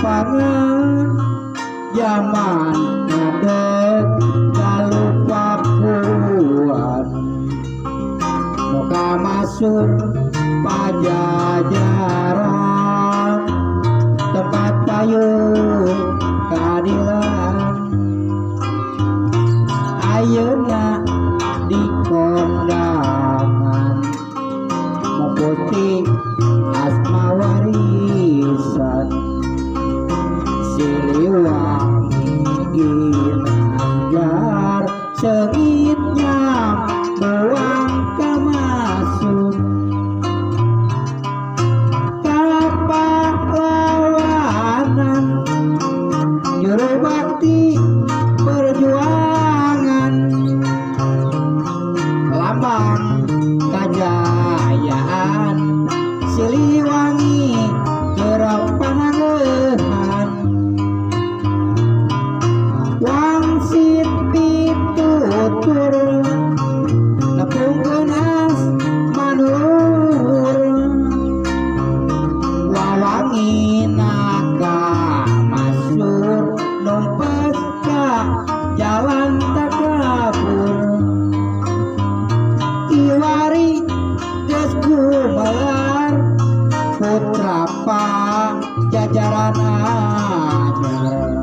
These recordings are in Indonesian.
Pangan zaman ngadeg lalu Papuan muka masuk pajajaran tempat payung keadilan ayeuna di kondangan memutih asma warisan Siliwangi ginanjar sengitnya buang kemasuk kapahlawanan juru bakti perjuangan lambang kejayaan Siliwangi gerak panangeuhan wangsit pitutur nepungkeun as manur wawangi naka masur numpes ka jalan takabur kiwari geus gumelar putra pajajaran anyar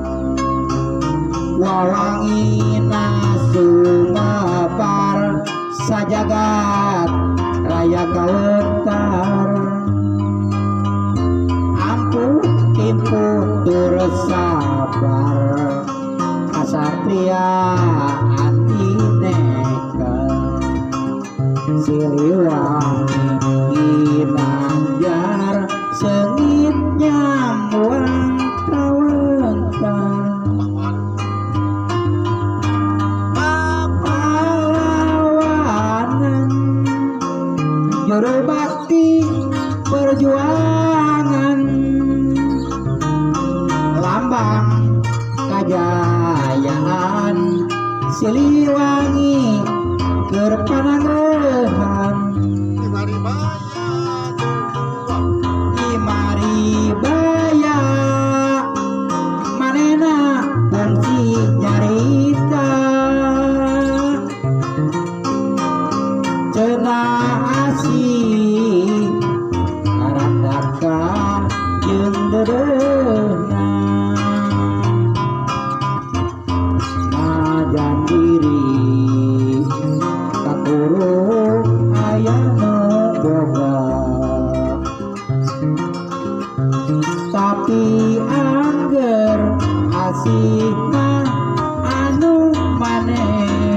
wawangi nasumapar sajagat raya kawentar ampuh timpuh tur sabar kasatria ati neka Siliwangi ginanjar sengit nyambuang kawentar juru bakti perjuangan lambang kejayaan Siliwangi gerpanangeuhan imari baya manena fungsi nyarita cenah asih arataka jeung dedeuna najan diri kakurung aya nu boga tapi angger asihna anu maneh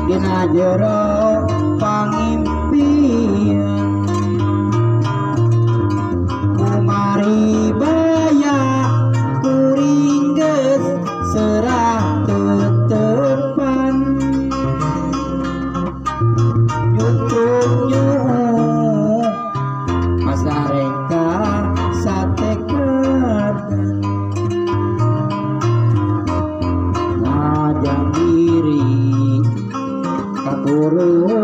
dina jero pangimpian kumari baya kuring geus serah tetepan nyutruk masarengka sate kedan najan diri katurun